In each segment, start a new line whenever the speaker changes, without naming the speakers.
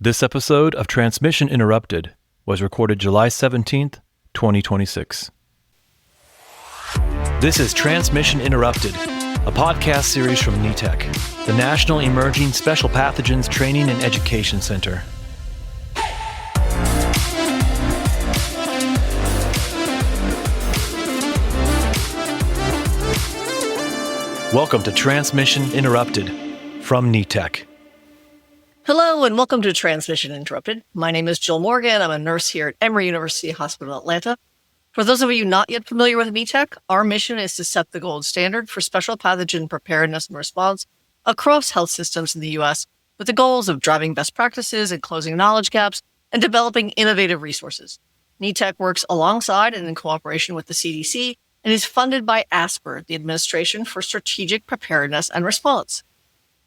This episode of Transmission Interrupted was recorded July 17th, 2026. This is Transmission Interrupted, a podcast series from NETEC, the National Emerging Special Pathogens Training and Education Center. Welcome to Transmission Interrupted from NETEC.
Hello and welcome to Transmission Interrupted. My name is Jill Morgan. I'm a nurse here at Emory University Hospital, Atlanta. For those of you not yet familiar with NETEC, our mission is to set the gold standard for special pathogen preparedness and response across health systems in the U.S. with the goals of driving best practices and closing knowledge gaps and developing innovative resources. NETEC works alongside and in cooperation with the CDC and is funded by ASPR, the Administration for Strategic Preparedness and Response.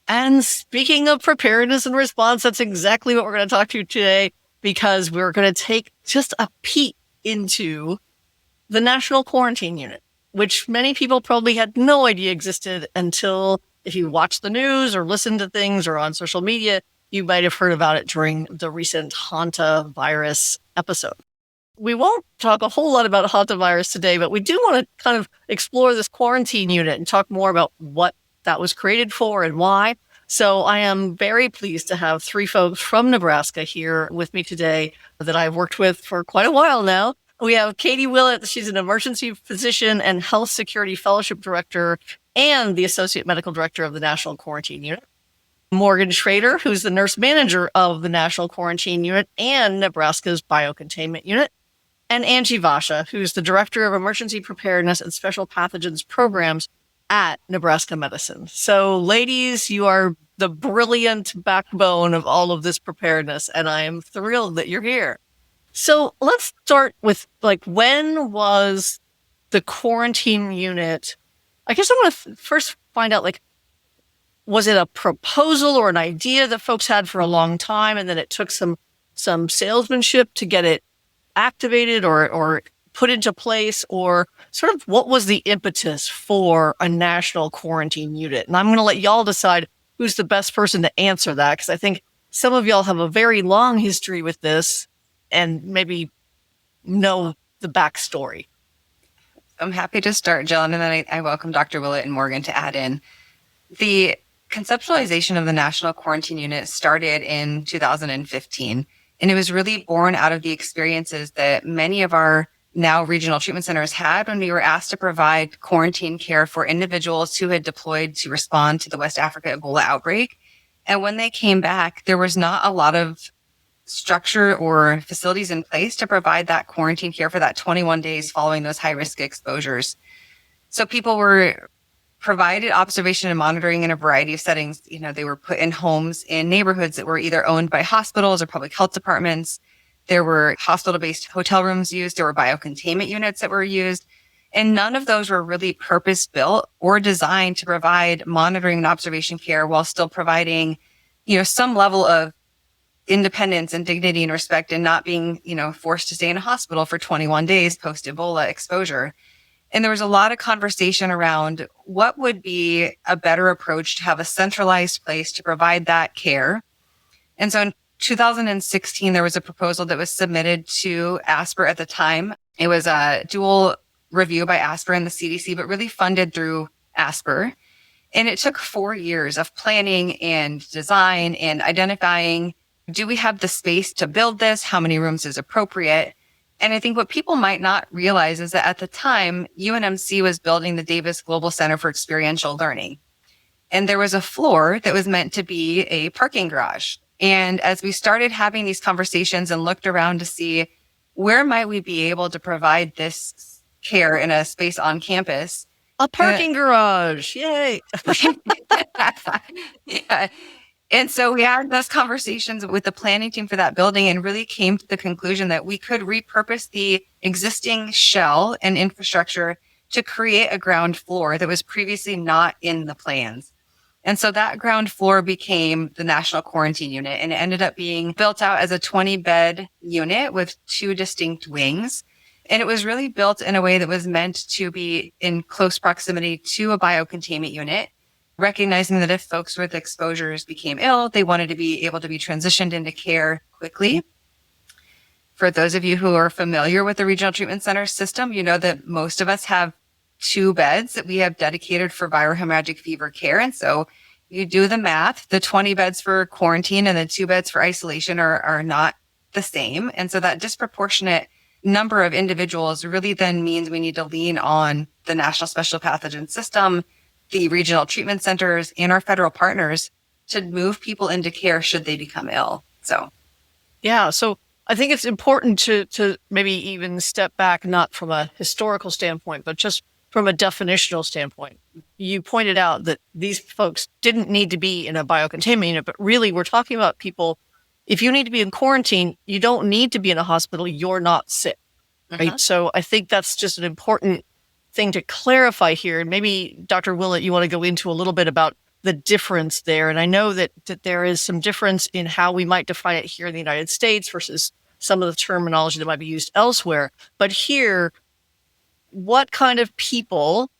And speaking of preparedness and response, that's exactly what we're going to talk to today, because we're going to take just a peek into the National Quarantine Unit, which many people probably had no idea existed until, if you watch the news or listen to things or on social media, you might have heard about it during the recent hantavirus episode. We won't talk a whole lot about hantavirus today, but we do want to kind of explore this quarantine unit and talk more about what that was created for and why. So I am very pleased to have three folks from Nebraska here with me today that I've worked with for quite a while now. We have Katie Willet. She's an emergency physician and health security fellowship director and the associate medical director of the National Quarantine Unit. Morgan Shradar, who's the nurse manager of the National Quarantine Unit and Nebraska's Biocontainment Unit. And Angie Vasa, who's the director of emergency preparedness and special pathogens programs at Nebraska Medicine. So ladies, you are the brilliant backbone of all of this preparedness, and I am thrilled that you're here. So let's start with, when was the quarantine unit? I guess I want to first find out, was it a proposal or an idea that folks had for a long time, and then it took some salesmanship to get it activated or put into place, or sort of what was the impetus for a national quarantine unit? And I'm going to let y'all decide who's the best person to answer that, because I think some of y'all have a very long history with this and maybe know the backstory.
I'm happy to start, Jill, and then I welcome Dr. Willet and Morgan to add in. The conceptualization of the National Quarantine Unit started in 2015, and it was really born out of the experiences that many of our now regional treatment centers had when we were asked to provide quarantine care for individuals who had deployed to respond to the West Africa Ebola outbreak. And when they came back, there was not a lot of structure or facilities in place to provide that quarantine care for that 21 days following those high-risk exposures. So people were provided observation and monitoring in a variety of settings. They were put in homes in neighborhoods that were either owned by hospitals or public health departments. There were hospital-based hotel rooms used. There were biocontainment units that were used. And none of those were really purpose-built or designed to provide monitoring and observation care while still providing, some level of independence and dignity and respect, and not being, forced to stay in a hospital for 21 days post-Ebola exposure. And there was a lot of conversation around what would be a better approach to have a centralized place to provide that care. And so in 2016, there was a proposal that was submitted to ASPR at the time. It was a dual review by ASPR and the CDC, but really funded through ASPR. And it took 4 years of planning and design and identifying, do we have the space to build this? How many rooms is appropriate? And I think what people might not realize is that at the time, UNMC was building the Davis Global Center for Experiential Learning. And there was a floor that was meant to be a parking garage. And as we started having these conversations and looked around to see where might we be able to provide this care in a space on campus.
A parking garage. Yay.
Yeah. And so we had those conversations with the planning team for that building and really came to the conclusion that we could repurpose the existing shell and infrastructure to create a ground floor that was previously not in the plans. And so that ground floor became the National Quarantine Unit, and it ended up being built out as a 20-bed unit with 2 distinct wings. And it was really built in a way that was meant to be in close proximity to a biocontainment unit. recognizing that if folks with exposures became ill, they wanted to be able to be transitioned into care quickly. For those of you who are familiar with the regional treatment center system, you know that most of us have 2 beds that we have dedicated for viral hemorrhagic fever care. And so you do the math, the 20 beds for quarantine and the 2 beds for isolation are not the same. And so that disproportionate number of individuals really then means we need to lean on the National Special Pathogen System, the regional treatment centers, and our federal partners to move people into care should they become ill. So,
yeah. So I think it's important to maybe even step back, not from a historical standpoint, but just from a definitional standpoint. You pointed out that these folks didn't need to be in a biocontainment unit, but really we're talking about people. If you need to be in quarantine, you don't need to be in a hospital. You're not sick, right? So I think that's just an important thing to clarify here. And maybe Dr. Willet, you want to go into a little bit about the difference there. And I know that there is some difference in how we might define it here in the United States versus some of the terminology that might be used elsewhere. But here, what kind of people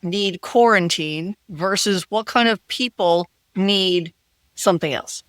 need quarantine versus what kind of people need something else?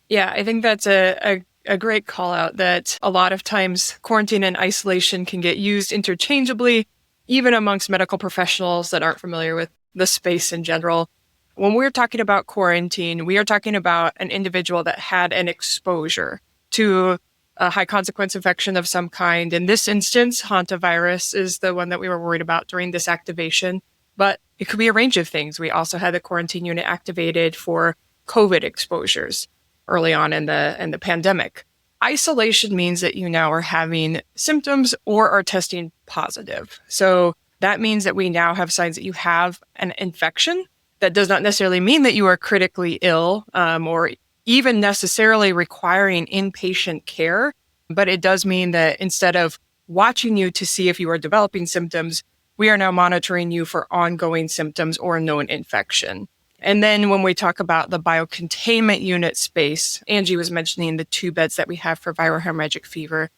Yeah, I think that's a great call out that a lot of times quarantine and isolation can get used interchangeably, even amongst medical professionals that aren't familiar with the space in general. When we're talking about quarantine, we are talking about an individual that had an exposure to a high consequence infection of some kind. In this instance, hantavirus is the one that we were worried about during this activation, but it could be a range of things. We also had the quarantine unit activated for COVID exposures early on in the pandemic. Isolation means that you now are having symptoms or are testing positive. So that means that we now have signs that you have an infection. That does not necessarily mean that you are critically ill or even necessarily requiring inpatient care, but it does mean that instead of watching you to see if you are developing symptoms, we are now monitoring you for ongoing symptoms or known infection. And then when we talk about the biocontainment unit space, Angie was mentioning the 2 beds that we have for viral hemorrhagic fever.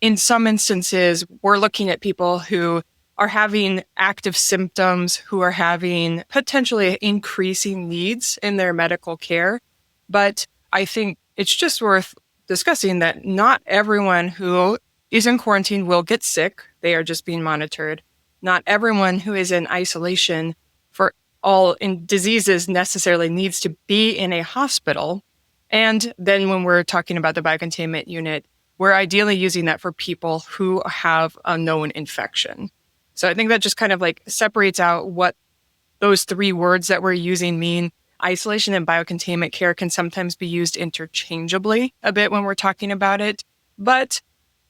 In some instances, we're looking at people who are having active symptoms, who are having potentially increasing needs in their medical care. But I think it's just worth discussing that not everyone who is in quarantine will get sick. They are just being monitored. Not everyone who is in isolation for all in diseases necessarily needs to be in a hospital. And then when we're talking about the biocontainment unit, we're ideally using that for people who have a known infection. So I think that just kind of like separates out what those 3 words that we're using mean. Isolation and biocontainment care can sometimes be used interchangeably a bit when we're talking about it. But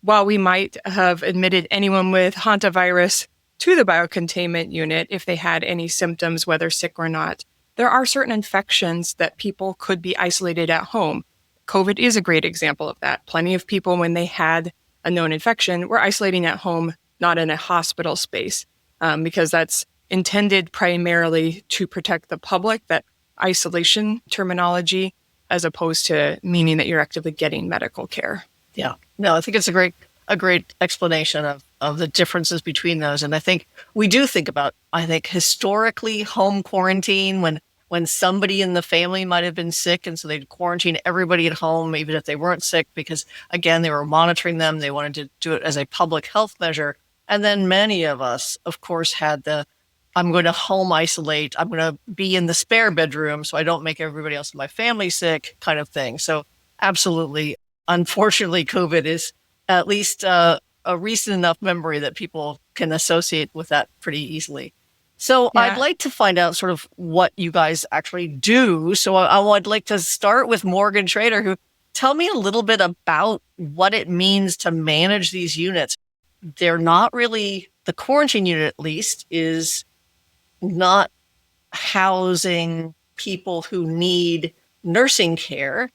while we might have admitted anyone with hantavirus to the biocontainment unit if they had any symptoms, whether sick or not, there are certain infections that people could be isolated at home. COVID is a great example of that. Plenty of people, when they had a known infection, were isolating at home, not in a hospital space, because that's intended primarily to protect the public, that isolation terminology, as opposed to meaning that you're actively getting medical care.
Yeah. No, I think it's a great explanation of the differences between those. And I think we do think about, historically home quarantine when somebody in the family might have been sick. And so they'd quarantine everybody at home, even if they weren't sick, because again, they were monitoring them. They wanted to do it as a public health measure. And then many of us, of course, had I'm going to home isolate. I'm going to be in the spare bedroom so I don't make everybody else in my family sick kind of thing. So absolutely. Unfortunately, COVID is at least a recent enough memory that people can associate with that pretty easily. So yeah. I'd like to find out sort of what you guys actually do. So I'd like to start with Morgan Shradar, who tell me a little bit about what it means to manage these units. They're not really, the quarantine unit at least is not housing people who need nursing care,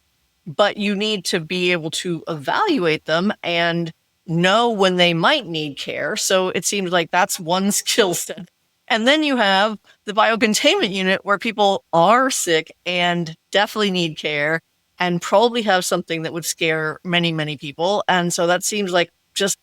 but you need to be able to evaluate them and know when they might need care. So it seems like that's one skill set. And then you have the biocontainment unit where people are sick and definitely need care and probably have something that would scare many, many people. And so that seems like just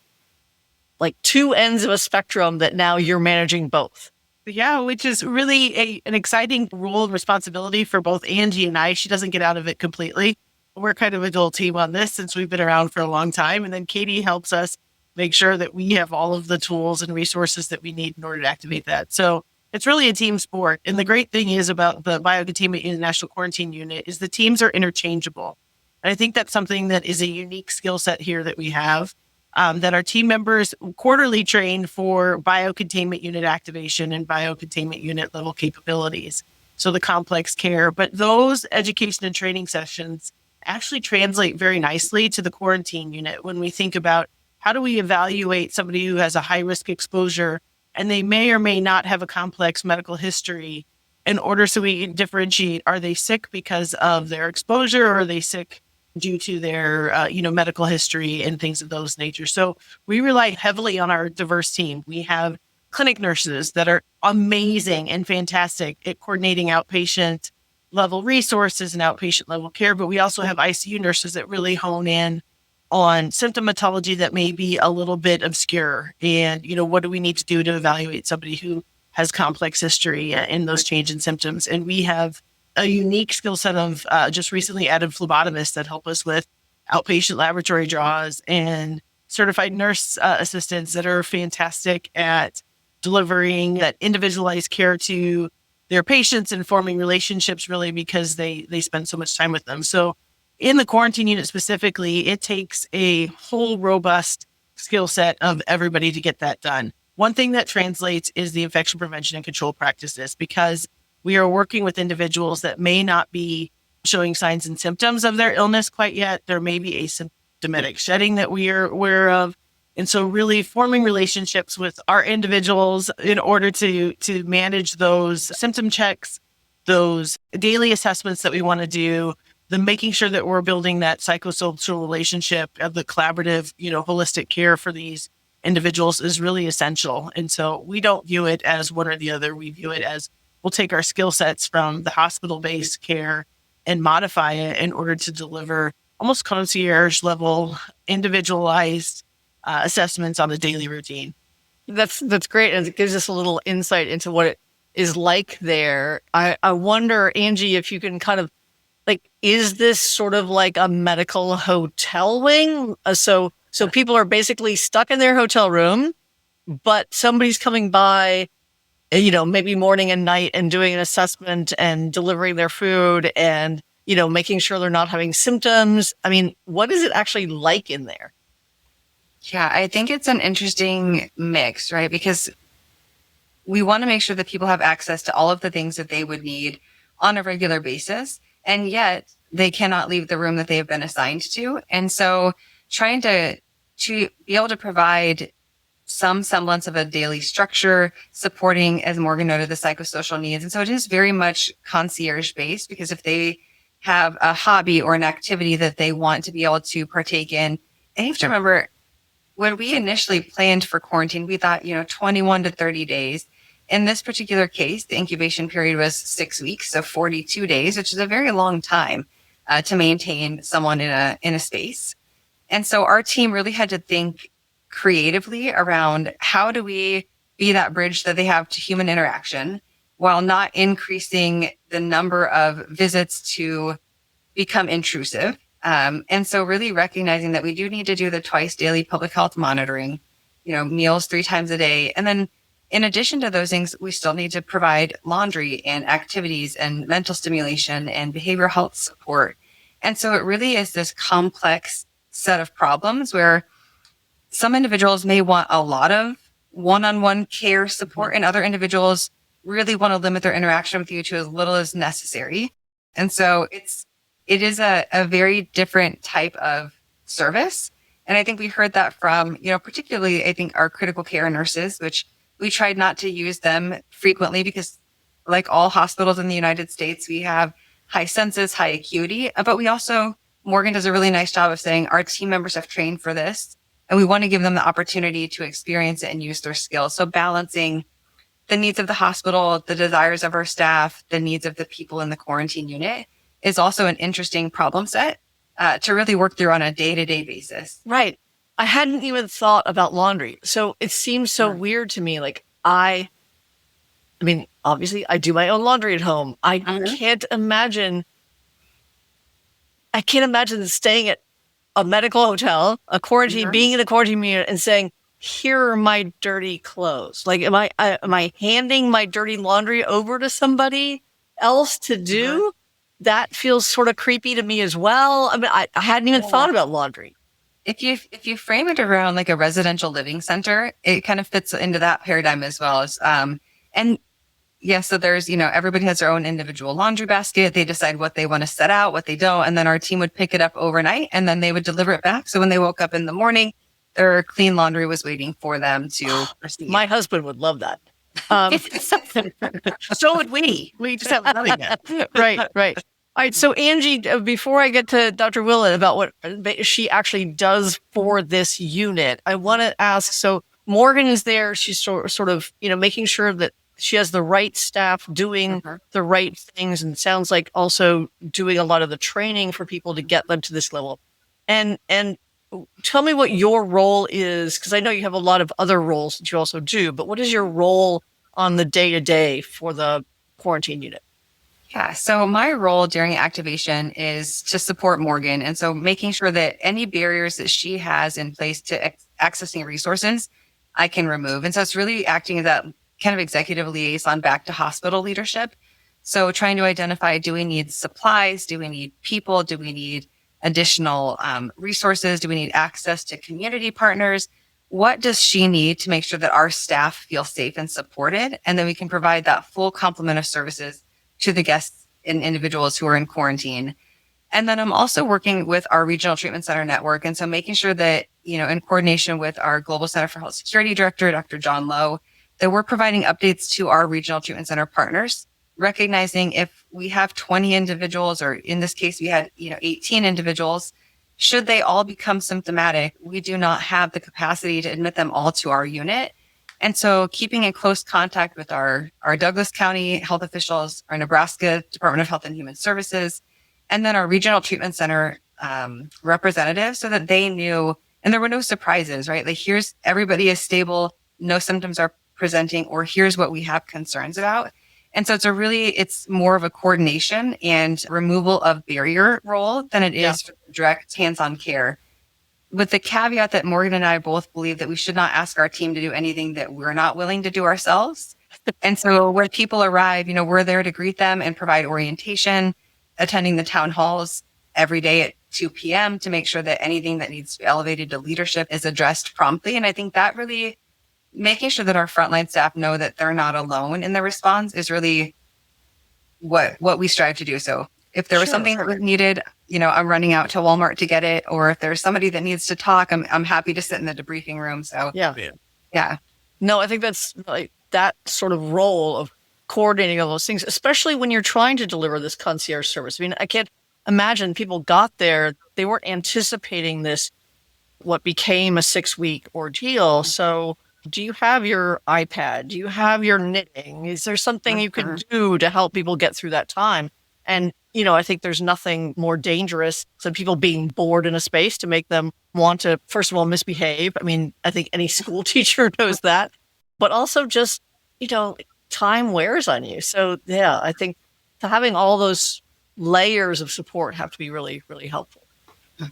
like 2 ends of a spectrum that now you're managing both.
Yeah, which is really an exciting role and responsibility for both Angie and I. She doesn't get out of it completely. We're kind of a dual team on this since we've been around for a long time. And then Katie helps us make sure that we have all of the tools and resources that we need in order to activate that. So it's really a team sport. And the great thing is about the Biocontainment Unit National Quarantine Unit is the teams are interchangeable. And I think that's something that is a unique skill set here that we have. That our team members quarterly train for biocontainment unit activation and biocontainment unit level capabilities. So the complex care, but those education and training sessions actually translate very nicely to the quarantine unit when we think about how do we evaluate somebody who has a high risk exposure and they may or may not have a complex medical history in order so we can differentiate, are they sick because of their exposure or are they sick due to their, medical history and things of those nature. So we rely heavily on our diverse team. We have clinic nurses that are amazing and fantastic at coordinating outpatient level resources and outpatient level care. But we also have ICU nurses that really hone in on symptomatology that may be a little bit obscure. And, what do we need to do to evaluate somebody who has complex history in those change in symptoms? And we have a unique skill set of just recently added phlebotomists that help us with outpatient laboratory draws and certified nurse assistants that are fantastic at delivering that individualized care to their patients and forming relationships really because they spend so much time with them. So in the quarantine unit specifically, it takes a whole robust skill set of everybody to get that done. One thing that translates is the infection prevention and control practices because we are working with individuals that may not be showing signs and symptoms of their illness quite yet. There may be asymptomatic shedding that we are aware of. And so really forming relationships with our individuals in order to manage those symptom checks, those daily assessments that we want to do, the making sure that we're building that psychosocial relationship of the collaborative, holistic care for these individuals is really essential. And so we don't view it as one or the other. We view it as we'll take our skill sets from the hospital-based care and modify it in order to deliver almost concierge level, individualized assessments on a daily routine.
That's great. And it gives us a little insight into what it is like there. I wonder, Angie, if you can kind of is this sort of like a medical hotel wing? So people are basically stuck in their hotel room, but somebody's coming by maybe morning and night and doing an assessment and delivering their food and, making sure they're not having symptoms. I mean, what is it actually like in there?
Yeah, I think it's an interesting mix, right? Because we want to make sure that people have access to all of the things that they would need on a regular basis. And yet they cannot leave the room that they have been assigned to. And so trying to be able to provide some semblance of a daily structure, supporting, as Morgan noted, the psychosocial needs. And so it is very much concierge based because if they have a hobby or an activity that they want to be able to partake in, and you have to remember, when we initially planned for quarantine, we thought, 21 to 30 days. In this particular case, the incubation period was 6 weeks, so 42 days, which is a very long time to maintain someone in a space. And so our team really had to think creatively around how do we be that bridge that they have to human interaction while not increasing the number of visits to become intrusive. And so really recognizing that we do need to do the twice daily public health monitoring, meals 3 times a day. And then in addition to those things, we still need to provide laundry and activities and mental stimulation and behavioral health support. And so it really is this complex set of problems where some individuals may want a lot of one-on-one care support and other individuals really want to limit their interaction with you to as little as necessary. And so it is a very different type of service. And I think we heard that from, particularly I think our critical care nurses, which we tried not to use them frequently because like all hospitals in the United States, we have high census, high acuity, but we also, Morgan does a really nice job of saying our team members have trained for this and we want to give them the opportunity to experience it and use their skills. So balancing the needs of the hospital, the desires of our staff, the needs of the people in the quarantine unit is also an interesting problem set to really work through on a day-to-day basis.
Right. I hadn't even thought about laundry. So it seems so weird to me. Like I I mean, obviously, I do my own laundry at home. I can't imagine staying at a medical hotel, a quarantine, being in a quarantine unit and saying, here are my dirty clothes. Like, am I handing my dirty laundry over to somebody else to do? That feels sort of creepy to me as well. I mean, I hadn't even thought about laundry.
If you frame it around like a residential living center, it kind of fits into that paradigm as well. And yeah, so there's, everybody has their own individual laundry basket. They decide what they want to set out, what they don't. And then our team would pick it up overnight and then they would deliver it back. So when they woke up in the morning, their clean laundry was waiting for them to receive.
My husband would love that.
So would we. We just haven't done it yet.
Right. All right. So Angie, before I get to Dr. Willet about what she actually does for this unit, I want to ask, so Morgan is there. She's sort of, making sure that she has the right staff doing the right things, and sounds like also doing a lot of the training for people to get them to this level. And tell me what your role is, because I know you have a lot of other roles that you also do, but what is your role on the day-to-day for the quarantine unit?
Yeah, so my role during activation is to support Morgan. And so making sure that any barriers that she has in place to accessing resources, I can remove. And so it's really acting as that kind of executive liaison back to hospital leadership. So trying to identify, do we need supplies? Do we need people? Do we need additional resources? Do we need access to community partners? What does she need to make sure that our staff feel safe and supported? And then we can provide that full complement of services to the guests and individuals who are in quarantine. And then I'm also working with our regional treatment center network. And so making sure that, in coordination with our Global Center for Health Security Director, Dr. John Lowe, that we're providing updates to our regional treatment center partners, recognizing if we have 20 individuals, or in this case, we had, 18 individuals, should they all become symptomatic, we do not have the capacity to admit them all to our unit. And so keeping in close contact with our Douglas County health officials, our Nebraska Department of Health and Human Services, and then our regional treatment center representatives, so that they knew, and there were no surprises, right? Like, here's, everybody is stable, no symptoms are presenting, or here's what we have concerns about. And so it's more of a coordination and removal of barrier role than it is direct hands-on care. With the caveat that Morgan and I both believe that we should not ask our team to do anything that we're not willing to do ourselves. And so when people arrive, we're there to greet them and provide orientation, attending the town halls every day at 2 p.m. to make sure that anything that needs to be elevated to leadership is addressed promptly. And I think that really, making sure that our frontline staff know that they're not alone in the response is really what we strive to do. So if there was something that was needed, I'm running out to Walmart to get it. Or if there's somebody that needs to talk, I'm happy to sit in the debriefing room. So yeah.
No, I think that's like that sort of role of coordinating all those things, especially when you're trying to deliver this concierge service. I mean, I can't imagine people got there, they weren't anticipating this, what became a 6-week ordeal. So do you have your iPad? Do you have your knitting? Is there something you could do to help people get through that time? And, I think there's nothing more dangerous than people being bored in a space to make them want to, first of all, misbehave. I mean, I think any school teacher knows that, but also just, time wears on you. So yeah, I think having all those layers of support have to be really, really helpful.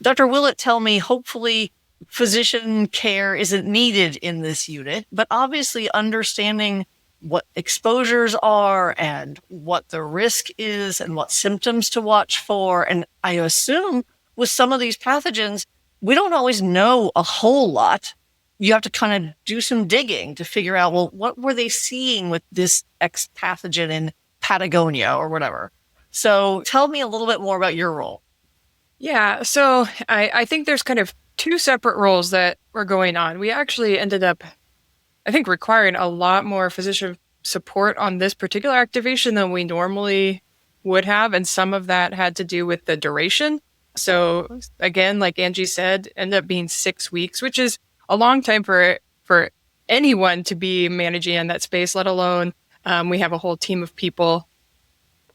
Dr. Willet, tell me, hopefully physician care isn't needed in this unit, but obviously understanding what exposures are and what the risk is and what symptoms to watch for. And I assume with some of these pathogens, we don't always know a whole lot. You have to kind of do some digging to figure out, well, what were they seeing with this X pathogen in Patagonia or whatever? So tell me a little bit more about your role.
Yeah, so I think there's kind of two separate roles that were going on. We actually ended up, I think, requiring a lot more physician support on this particular activation than we normally would have. And some of that had to do with the duration. So again, like Angie said, ended up being 6 weeks, which is a long time for anyone to be managing in that space, let alone we have a whole team of people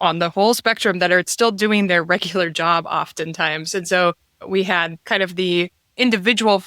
on the whole spectrum that are still doing their regular job oftentimes. And so we had kind of the individual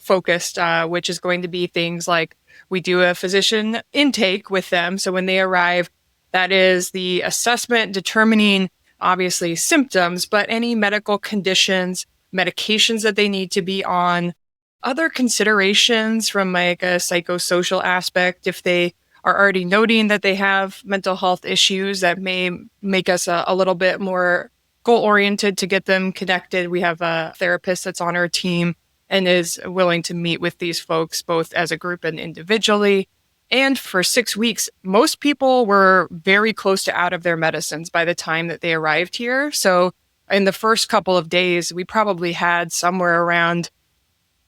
focused, which is going to be things like we do a physician intake with them. So when they arrive, that is the assessment determining obviously symptoms, but any medical conditions, medications that they need to be on, other considerations from like a psychosocial aspect. If they are already noting that they have mental health issues, that may make us a little bit more goal-oriented to get them connected. We have a therapist that's on our team and is willing to meet with these folks both as a group and individually. And for 6 weeks, most people were very close to out of their medicines by the time that they arrived here. So in the first couple of days, we probably had somewhere around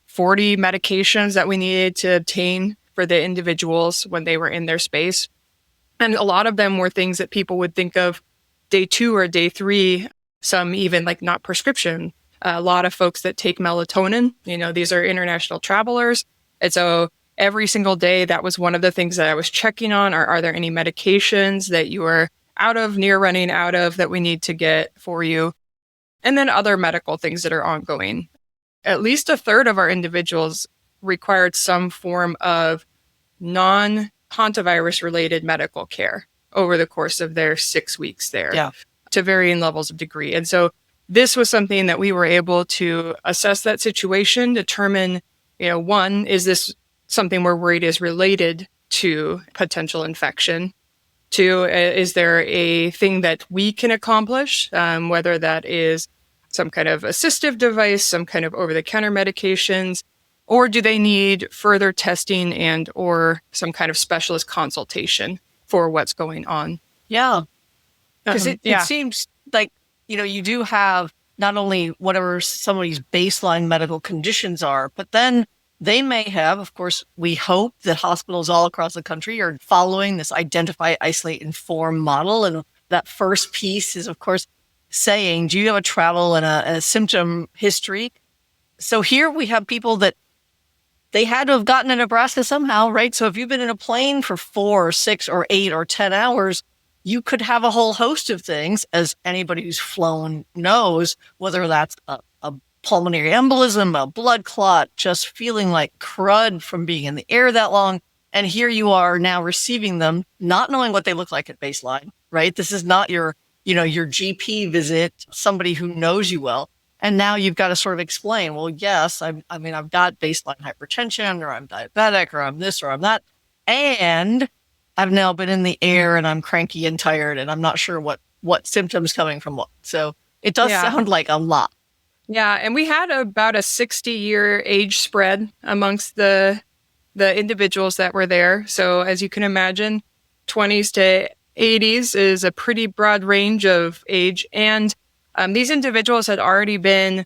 40 medications that we needed to obtain for the individuals when they were in their space. And a lot of them were things that people would think of day 2 or day 3, some even like not prescription. A lot of folks that take melatonin, these are international travelers. And so every single day, that was one of the things that I was checking on. Are there any medications that you are out of, near running out of, that we need to get for you? And then other medical things that are ongoing. At least a third of our individuals required some form of non-hantavirus related medical care over the course of their 6 weeks there, to varying levels of degree. And so this was something that we were able to assess that situation, determine, one, is this something we're worried is related to potential infection? 2, is there a thing that we can accomplish, whether that is some kind of assistive device, some kind of over-the-counter medications, or do they need further testing and or some kind of specialist consultation for what's going on?
Yeah. Because it seems like, you do have not only whatever somebody's baseline medical conditions are, but then they may have, of course, we hope that hospitals all across the country are following this identify, isolate, inform model. And that first piece is, of course, saying, do you have a travel and a symptom history? So here we have people that they had to have gotten to Nebraska somehow, right? So if you've been in a plane for 4 or 6 or 8 or 10 hours, you could have a whole host of things, as anybody who's flown knows, whether that's a pulmonary embolism, a blood clot, just feeling like crud from being in the air that long. And here you are now receiving them, not knowing what they look like at baseline, right? This is not your GP visit, somebody who knows you well. And now you've got to sort of explain, well, yes, I've got baseline hypertension, or I'm diabetic, or I'm this, or I'm that. And I've now been in the air and I'm cranky and tired and I'm not sure what symptoms coming from what. So it does sound like a lot.
Yeah. And we had about a 60-year age spread amongst the individuals that were there. So as you can imagine, 20s to 80s is a pretty broad range of age. And these individuals had already been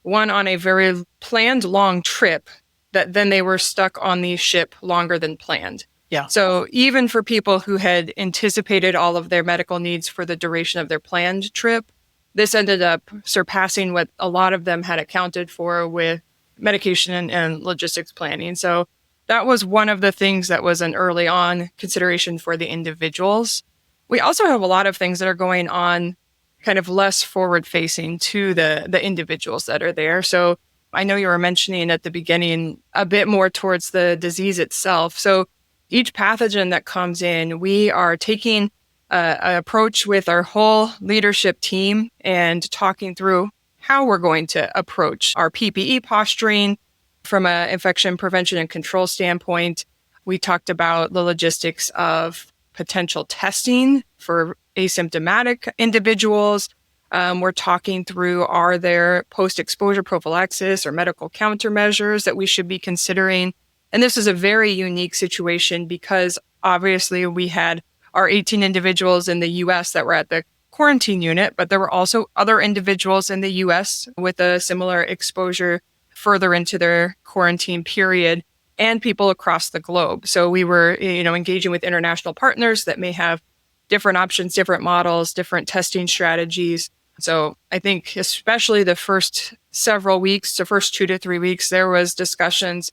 on a very planned long trip that then they were stuck on the ship longer than planned.
Yeah.
So even for people who had anticipated all of their medical needs for the duration of their planned trip, this ended up surpassing what a lot of them had accounted for with medication and logistics planning. So that was one of the things that was an early on consideration for the individuals. We also have a lot of things that are going on kind of less forward facing to the individuals that are there. So I know you were mentioning at the beginning a bit more towards the disease itself. So each pathogen that comes in, we are taking an approach with our whole leadership team and talking through how we're going to approach our PPE posturing from an infection prevention and control standpoint. We talked about the logistics of potential testing for asymptomatic individuals. We're talking through, are there post-exposure prophylaxis or medical countermeasures that we should be considering? And this is a very unique situation because obviously we had our 18 individuals in the U.S. that were at the quarantine unit, but there were also other individuals in the U.S. with a similar exposure further into their quarantine period, and people across the globe. So we were, engaging with international partners that may have different options, different models, different testing strategies. So I think especially the first several weeks, the first 2 to 3 weeks, there was discussions,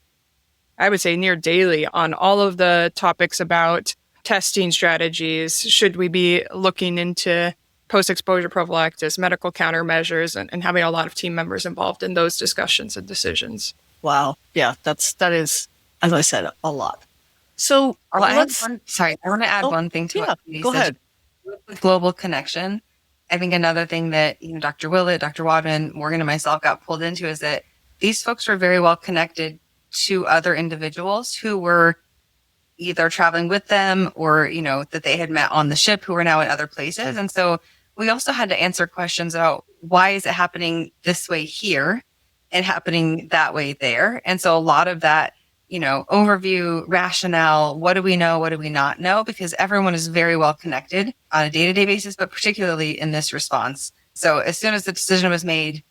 I would say near daily, on all of the topics about testing strategies. Should we be looking into post-exposure prophylaxis, medical countermeasures, and having a lot of team members involved in those discussions and decisions?
Wow. Yeah, that is, as I said, a lot. So
Well, I
let's,
want to add
oh,
one thing to
yeah,
what you
go
said
ahead.
with global connection. I think another thing that, Dr. Willett, Dr. Wadman, Morgan, and myself got pulled into is that these folks were very well connected to other individuals who were either traveling with them or, that they had met on the ship who were now in other places. And so we also had to answer questions about why is it happening this way here and happening that way there. And so a lot of that, overview, rationale, what do we know? What do we not know? Because everyone is very well connected on a day-to-day basis, but particularly in this response. So as soon as the decision was made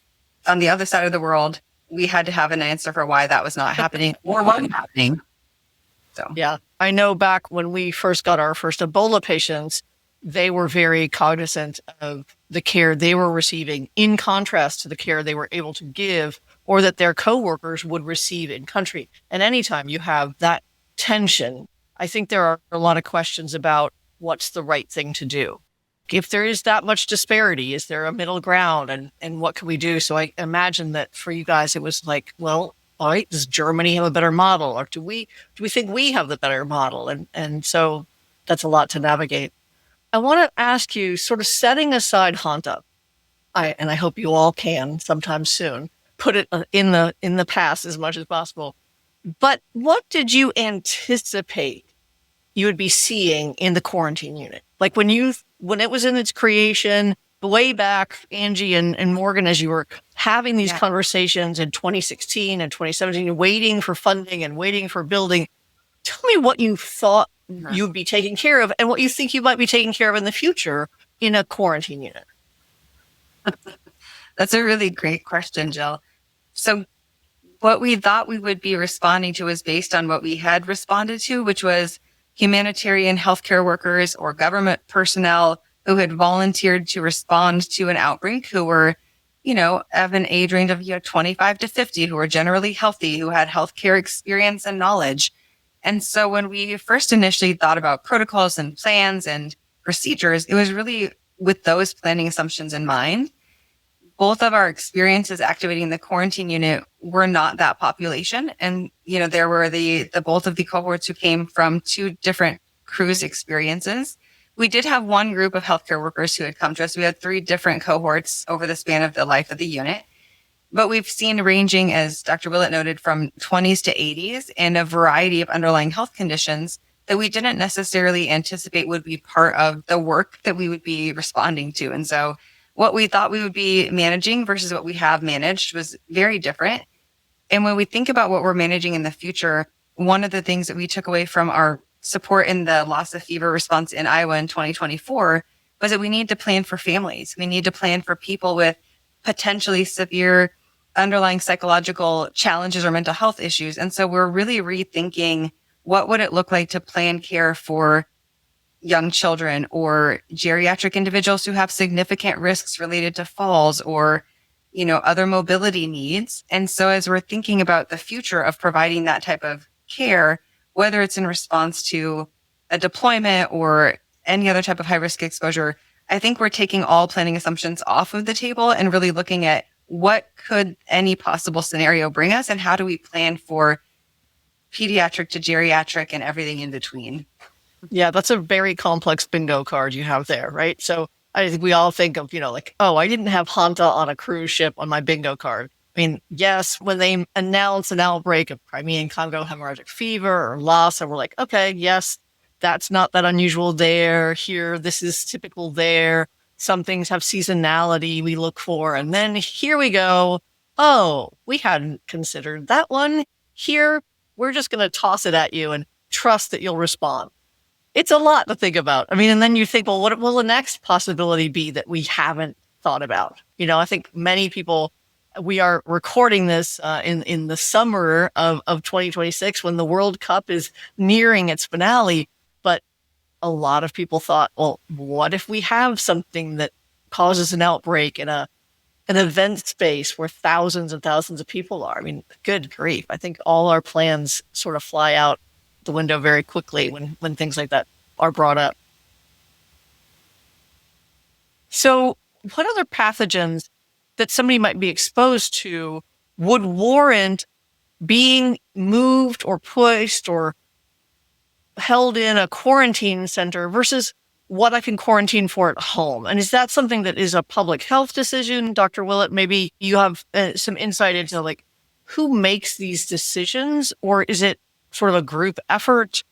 on the other side of the world, we had to have an answer for why that was not happening or what was happening. So
Yeah. I know back when we first got our first Ebola patients, they were very cognizant of the care they were receiving in contrast to the care they were able to give or that their coworkers would receive in country. And anytime you have that tension, I think there are a lot of questions about what's the right thing to do. If there is that much disparity, is there a middle ground and what can we do? So I imagine that for you guys, it was like, well, all right, does Germany have a better model? Or do we think we have the better model? And so that's a lot to navigate. I want to ask you, sort of setting aside Hanta, I hope you all can sometime soon, put it in the past as much as possible. But what did you anticipate you would be seeing in the quarantine unit? Like when it was in its creation, way back, Angie and Morgan, as you were having these conversations in 2016 and 2017, waiting for funding and waiting for building, tell me what you thought you'd be taking care of and what you think you might be taking care of in the future in a quarantine unit.
that's a really great question, Jill. So what we thought we would be responding to was based on what we had responded to, which was humanitarian healthcare workers or government personnel who had volunteered to respond to an outbreak, who were, of an age range of 25 to 50, who were generally healthy, who had healthcare experience and knowledge. And so when we first initially thought about protocols and plans and procedures, it was really with those planning assumptions in mind. Both of our experiences activating the quarantine unit were not that population. And, there were the both of the cohorts who came from two different cruise experiences. We did have one group of healthcare workers who had come to us. We had 3 different cohorts over the span of the life of the unit. But we've seen ranging, as Dr. Willett noted, from 20s to 80s and a variety of underlying health conditions that we didn't necessarily anticipate would be part of the work that we would be responding to. And so what we thought we would be managing versus what we have managed was very different. And when we think about what we're managing in the future, one of the things that we took away from our support in the loss of fever response in Iowa in 2024 was that we need to plan for families. We need to plan for people with potentially severe underlying psychological challenges or mental health issues. And so we're really rethinking what would it look like to plan care for young children or geriatric individuals who have significant risks related to falls or, other mobility needs. And so as we're thinking about the future of providing that type of care, whether it's in response to a deployment or any other type of high risk exposure, I think we're taking all planning assumptions off of the table and really looking at what could any possible scenario bring us and how do we plan for pediatric to geriatric and everything in between.
Yeah, that's a very complex bingo card you have there, right? So I think we all think of, I didn't have Hanta on a cruise ship on my bingo card. I mean, yes, when they announce an outbreak of Crimean Congo hemorrhagic fever or Lassa, we're like, okay, yes, that's not that unusual there. Here, this is typical there. Some things have seasonality we look for. And then here we go. Oh, we hadn't considered that one. Here, we're just going to toss it at you and trust that you'll respond. It's a lot to think about. I mean, and then you think, well, what will the next possibility be that we haven't thought about? I think many people, we are recording this in the summer of 2026 when the World Cup is nearing its finale. But a lot of people thought, well, what if we have something that causes an outbreak in an event space where thousands and thousands of people are? I mean, good grief. I think all our plans sort of fly out the window very quickly when things like that are brought up. So what other pathogens that somebody might be exposed to would warrant being moved or pushed or held in a quarantine center versus what I can quarantine for at home? And is that something that is a public health decision? Dr. Willet, maybe you have some insight into like who makes these decisions, or is it sort of a group effort?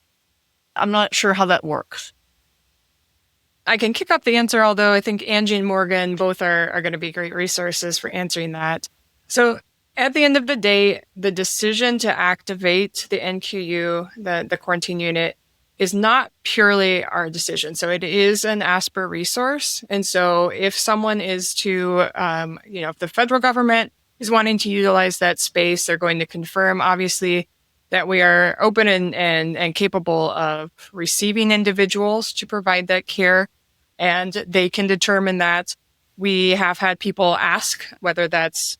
I'm not sure how that works.
I can kick off the answer, although I think Angie and Morgan both are going to be great resources for answering that. So at the end of the day, the decision to activate the NQU, the quarantine unit, is not purely our decision. So it is an ASPR resource. And so if someone is to, if the federal government is wanting to utilize that space, they're going to confirm, obviously, that we are open and capable of receiving individuals to provide that care. And they can determine that. We have had people ask, whether that's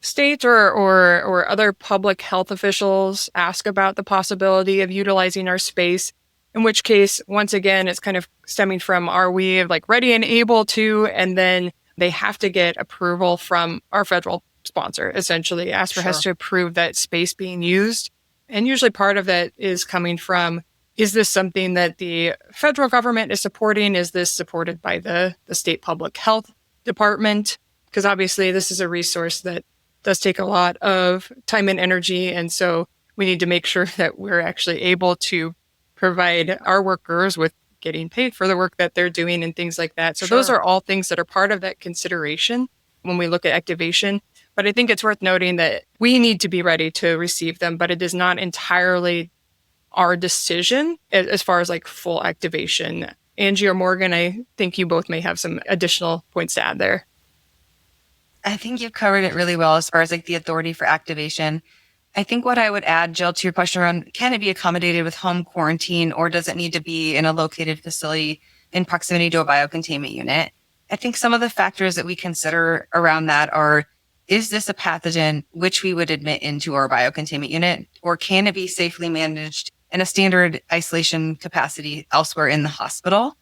state or other public health officials, ask about the possibility of utilizing our space, in which case, once again, it's kind of stemming from, are we like ready and able to? And then they have to get approval from our federal sponsor. Essentially, ASPR has to approve that space being used. And usually part of that is coming from, is this something that the federal government is supporting? Is this supported by the state public health department? Because obviously this is a resource that does take a lot of time and energy. And so we need to make sure that we're actually able to provide our workers with getting paid for the work that they're doing and things like that. So those are all things that are part of that consideration when we look at activation. But I think it's worth noting that we need to be ready to receive them, but it is not entirely our decision as far as like full activation. Angie or Morgan, I think you both may have some additional points to add there.
I think you've covered it really well as far as like the authority for activation. I think what I would add, Jill, to your question around, can it be accommodated with home quarantine, or does it need to be in a located facility in proximity to a biocontainment unit? I think some of the factors that we consider around that are, is this a pathogen which we would admit into our biocontainment unit, or can it be safely managed in a standard isolation capacity elsewhere in the hospital?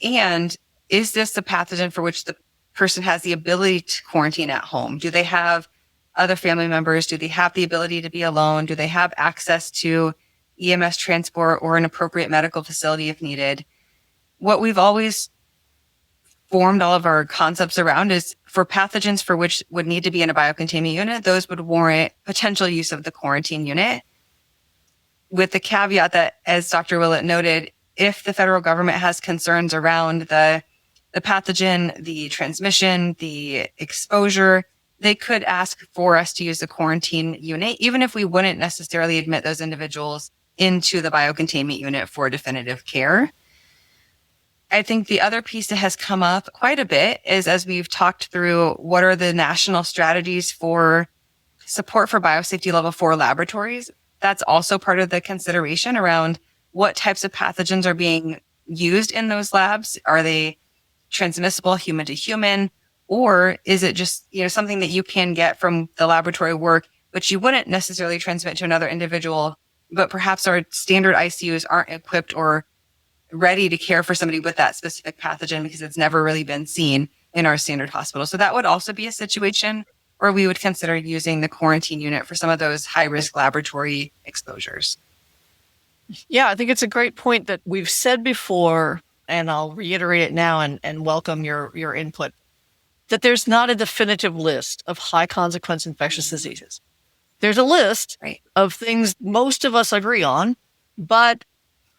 And is this a pathogen for which the person has the ability to quarantine at home? Do they have other family members? Do they have the ability to be alone? Do they have access to EMS transport or an appropriate medical facility if needed? What we've always formed all of our concepts around is for pathogens for which would need to be in a biocontainment unit, those would warrant potential use of the quarantine unit, with the caveat that, as Dr. Willet noted, if the federal government has concerns around the pathogen, the transmission, the exposure, they could ask for us to use the quarantine unit, even if we wouldn't necessarily admit those individuals into the biocontainment unit for definitive care. I think the other piece that has come up quite a bit is, as we've talked through, what are the national strategies for support for biosafety level 4 laboratories? That's also part of the consideration around what types of pathogens are being used in those labs. Are they transmissible human to human, or is it just, something that you can get from the laboratory work, but you wouldn't necessarily transmit to another individual, but perhaps our standard ICUs aren't equipped or ready to care for somebody with that specific pathogen because it's never really been seen in our standard hospital. So that would also be a situation where we would consider using the quarantine unit for some of those high-risk laboratory exposures.
Yeah, I think it's a great point that we've said before, and I'll reiterate it now and welcome your input, that there's not a definitive list of high-consequence infectious diseases. There's a list of things most of us agree on, but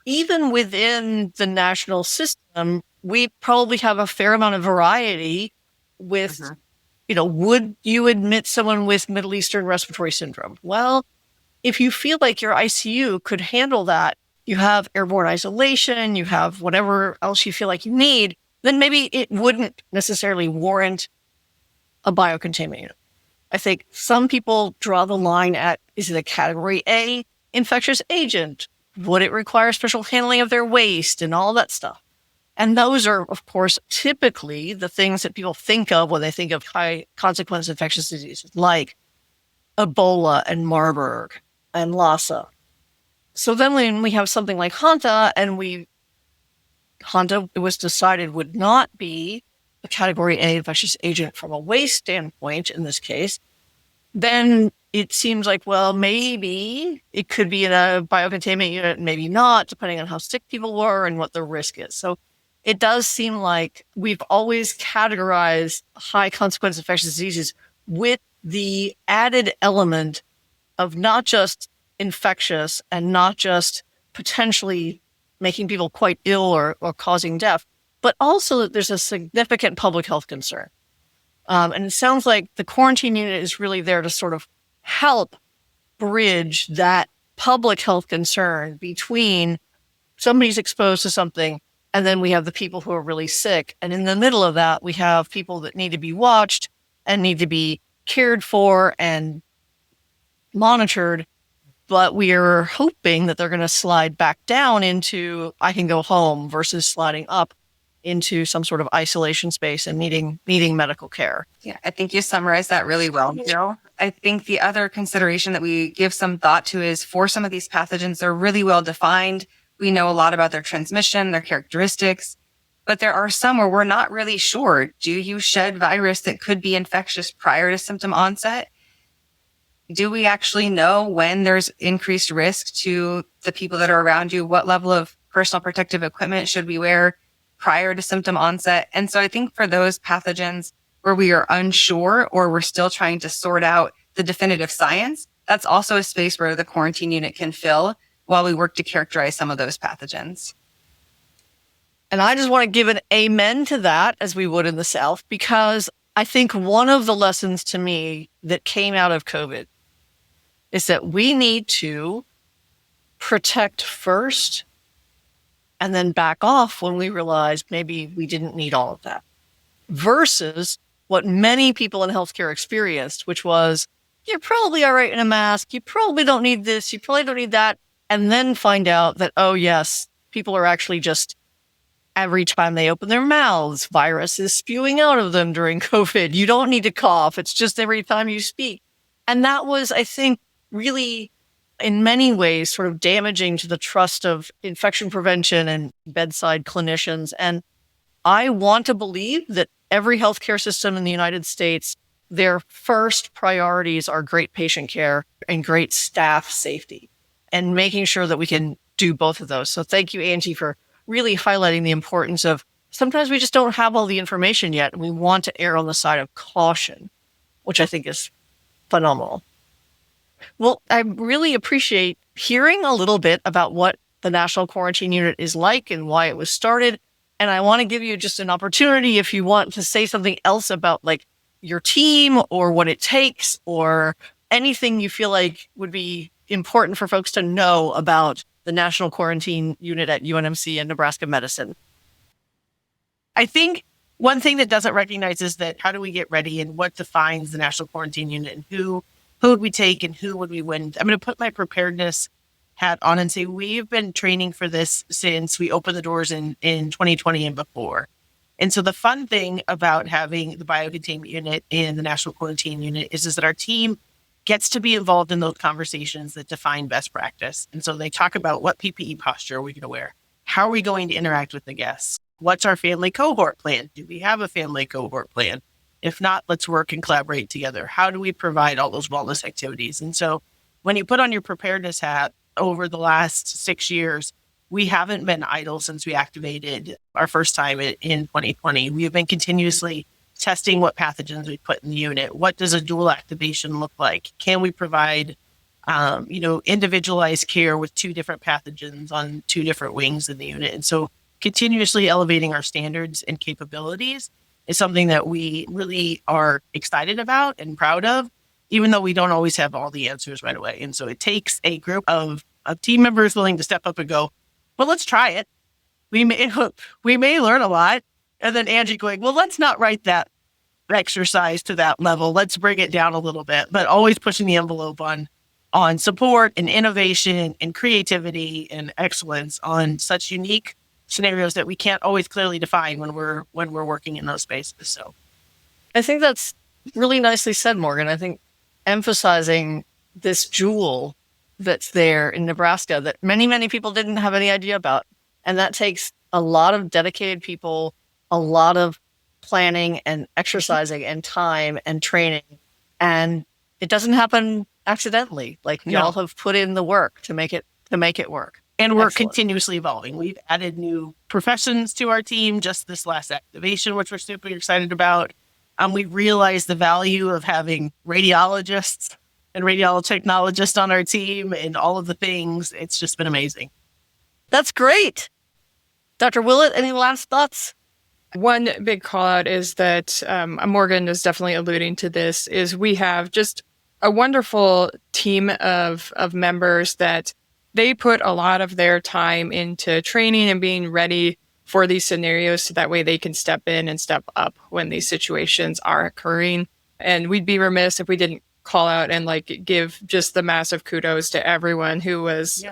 even within the national system, we probably have a fair amount of variety with, would you admit someone with Middle Eastern respiratory syndrome? Well, if you feel like your ICU could handle that, you have airborne isolation, you have whatever else you feel like you need, then maybe it wouldn't necessarily warrant a biocontainment unit. I think some people draw the line at, is it a category A infectious agent? Would it require special handling of their waste and all that stuff? And those are, of course, typically the things that people think of when they think of high consequence infectious diseases, like Ebola and Marburg and Lassa. So then when we have something like Hanta, it was decided would not be a category A infectious agent from a waste standpoint in this case, then it seems like, well, maybe it could be in a biocontainment unit, maybe not, depending on how sick people were and what the risk is. So it does seem like we've always categorized high consequence infectious diseases with the added element of not just infectious and not just potentially making people quite ill or causing death, but also that there's a significant public health concern. And it sounds like the quarantine unit is really there to sort of help bridge that public health concern between somebody's exposed to something and then we have the people who are really sick. And in the middle of that, we have people that need to be watched and need to be cared for and monitored. But we are hoping that they're going to slide back down into I can go home versus sliding up into some sort of isolation space and needing medical care.
Yeah, I think you summarized that really well, Jill. I think the other consideration that we give some thought to is for some of these pathogens, they're really well defined. We know a lot about their transmission, their characteristics, but there are some where we're not really sure. Do you shed virus that could be infectious prior to symptom onset? Do we actually know when there's increased risk to the people that are around you? What level of personal protective equipment should we wear prior to symptom onset? And so I think for those pathogens where we are unsure or we're still trying to sort out the definitive science, that's also a space where the quarantine unit can fill while we work to characterize some of those pathogens.
And I just want to give an amen to that, as we would in the South, because I think one of the lessons to me that came out of COVID is that we need to protect first and then back off when we realize maybe we didn't need all of that. Versus what many people in healthcare experienced, which was, you're probably all right in a mask, you probably don't need this, you probably don't need that, and then find out that, oh yes, people are actually just, every time they open their mouths, virus is spewing out of them during COVID. You don't need to cough, it's just every time you speak. And that was, I think, really, in many ways, sort of damaging to the trust of infection prevention and bedside clinicians. And I want to believe that every healthcare system in the United States, their first priorities are great patient care and great staff safety, and making sure that we can do both of those. So thank you, Angie, for really highlighting the importance of sometimes we just don't have all the information yet, and we want to err on the side of caution, which I think is phenomenal. Well, I really appreciate hearing a little bit about what the National Quarantine Unit is like and why it was started. And I want to give you just an opportunity if you want to say something else about like your team or what it takes or anything you feel like would be important for folks to know about the National Quarantine Unit at UNMC and Nebraska Medicine.
I think one thing that doesn't recognize is that how do we get ready and what defines the National Quarantine Unit and who would we take and who would we win? I'm going to put my preparedness hat on and say we've been training for this since we opened the doors in 2020 and before. And so the fun thing about having the biocontainment unit and the National Quarantine Unit is that our team gets to be involved in those conversations that define best practice. And so they talk about what PPE posture are we going to wear? How are we going to interact with the guests? What's our family cohort plan? Do we have a family cohort plan? If not, let's work and collaborate together. How do we provide all those wellness activities? And so when you put on your preparedness hat over the last 6 years, we haven't been idle since we activated our first time in 2020. We have been continuously testing what pathogens we put in the unit. What does a dual activation look like? Can we provide, individualized care with 2 different pathogens on 2 different wings in the unit? And so continuously elevating our standards and capabilities is something that we really are excited about and proud of, even though we don't always have all the answers right away. And so it takes a group of team members willing to step up and go, well, let's try it. We may learn a lot. And then Angie going, well, let's not write that exercise to that level. Let's bring it down a little bit, but always pushing the envelope on support and innovation and creativity and excellence on such unique scenarios that we can't always clearly define when we're working in those spaces. So
I think that's really nicely said, Morgan. I think emphasizing this jewel that's there in Nebraska that many, many people didn't have any idea about. And that takes a lot of dedicated people, a lot of planning and exercising and time and training. And it doesn't happen accidentally. Like
No.
y'all have put in the work to make it work.
And we're
Excellent.
continuously evolving. We've added new professions to our team just this last activation, which we're super excited about. We realized the value of having radiologists and radiologist on our team and all of the things. It's just been amazing.
That's great. Dr. Willet, any last thoughts?
One big call out is that Morgan is definitely alluding to this, is we have just a wonderful team of members that they put a lot of their time into training and being ready for these scenarios so that way they can step in and step up when these situations are occurring. And we'd be remiss if we didn't call out and give just the massive kudos to everyone who was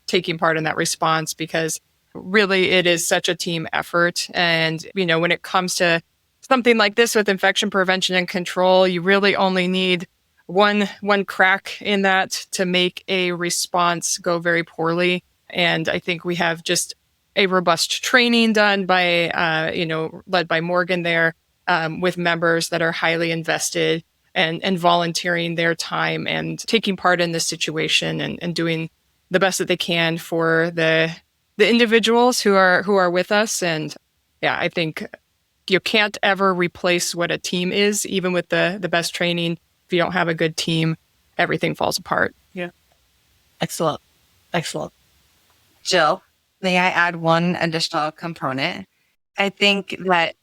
taking part in that response, because really it is such a team effort. And, when it comes to something like this with infection prevention and control, you really only need one crack in that to make a response go very poorly. And I think we have just a robust training done by, led by Morgan there, with members that are highly invested and volunteering their time and taking part in this situation and doing the best that they can for the individuals who are with us. And yeah, I think you can't ever replace what a team is, even with the best training. If you don't have a good team, everything falls apart.
Yeah.
Excellent.
Jill, may I add one additional component? I think that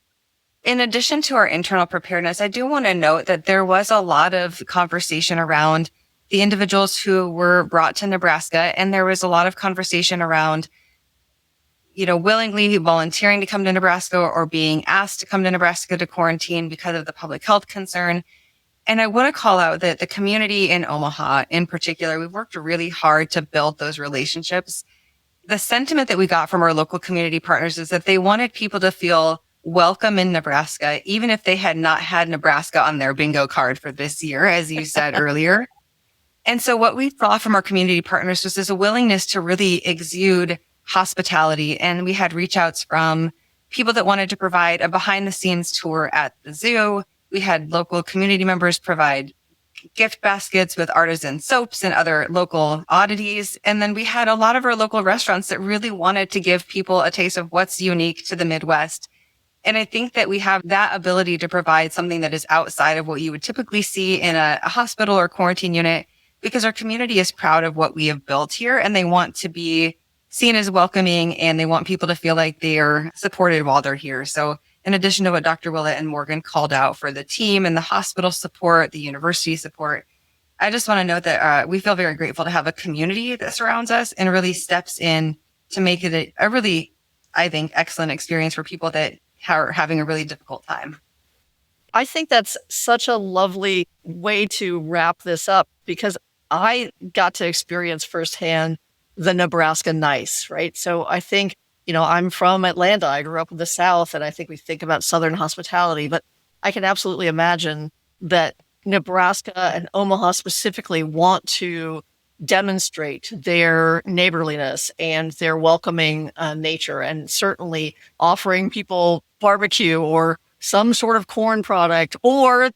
in addition to our internal preparedness, I do want to note that there was a lot of conversation around the individuals who were brought to Nebraska, and there was a lot of conversation around, willingly volunteering to come to Nebraska or being asked to come to Nebraska to quarantine because of the public health concern. And I want to call out that the community in Omaha in particular, we've worked really hard to build those relationships. The sentiment that we got from our local community partners is that they wanted people to feel welcome in Nebraska, even if they had not had Nebraska on their bingo card for this year, as you said earlier. And so what we saw from our community partners was this willingness to really exude hospitality. And we had reach outs from people that wanted to provide a behind the scenes tour at the zoo. We had local community members provide gift baskets with artisan soaps and other local oddities. And then we had a lot of our local restaurants that really wanted to give people a taste of what's unique to the Midwest. And I think that we have that ability to provide something that is outside of what you would typically see in a hospital or quarantine unit, because our community is proud of what we have built here and they want to be seen as welcoming and they want people to feel like they are supported while they're here. So in addition to what Dr. Willet and Morgan called out for the team and the hospital support, the university support, I just want to note that we feel very grateful to have a community that surrounds us and really steps in to make it a really, I think, excellent experience for people that are having a really difficult time.
I think that's such a lovely way to wrap this up, because I got to experience firsthand the Nebraska nice, right? So I think, I'm from Atlanta. I grew up in the South, and I think we think about Southern hospitality, but I can absolutely imagine that Nebraska and Omaha specifically want to demonstrate their neighborliness and their welcoming nature, and certainly offering people barbecue or some sort of corn product, or,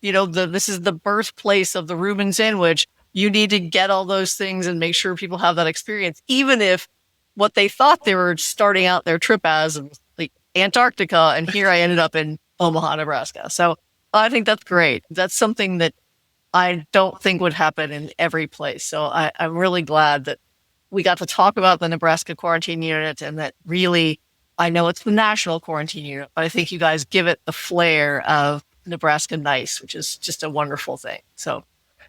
this is the birthplace of the Reuben sandwich. You need to get all those things and make sure people have that experience, even if what they thought they were starting out their trip as like Antarctica, and here I ended up in Omaha, Nebraska. So I think that's great. That's something that I don't think would happen in every place. So I'm really glad that we got to talk about the Nebraska quarantine unit, and that really, I know it's the national quarantine unit, but I think you guys give it the flair of Nebraska nice, which is just a wonderful thing. So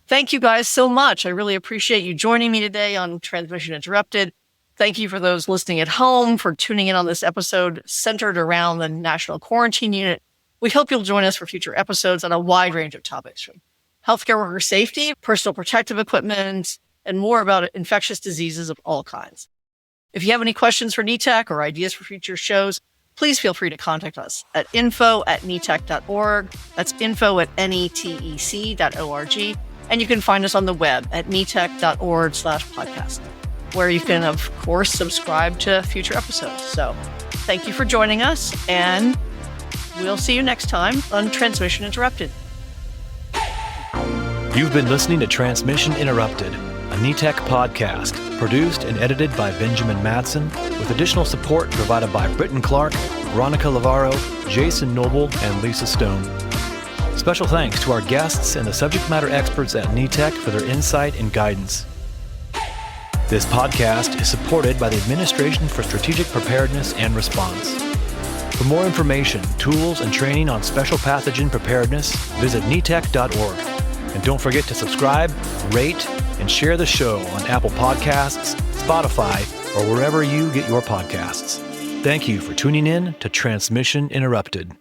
thank you guys so much. I really appreciate you joining me today on Transmission Interrupted. Thank you for those listening at home for tuning in on this episode centered around the National Quarantine Unit. We hope you'll join us for future episodes on a wide range of topics, from healthcare worker safety, personal protective equipment, and more about infectious diseases of all kinds. If you have any questions for NETEC or ideas for future shows, please feel free to contact us at info@netec.org. That's info@netec.org. And you can find us on the web at netec.org/podcast, where you can, of course, subscribe to future episodes. So thank you for joining us, and we'll see you next time on Transmission Interrupted.
You've been listening to Transmission Interrupted, a NETEC podcast, produced and edited by Benjamin Madsen, with additional support provided by Britton Clark, Veronica Lavaro, Jason Noble, and Lisa Stone. Special thanks to our guests and the subject matter experts at NETEC for their insight and guidance. This podcast is supported by the Administration for Strategic Preparedness and Response. For more information, tools, and training on special pathogen preparedness, visit netec.org. And don't forget to subscribe, rate, and share the show on Apple Podcasts, Spotify, or wherever you get your podcasts. Thank you for tuning in to Transmission Interrupted.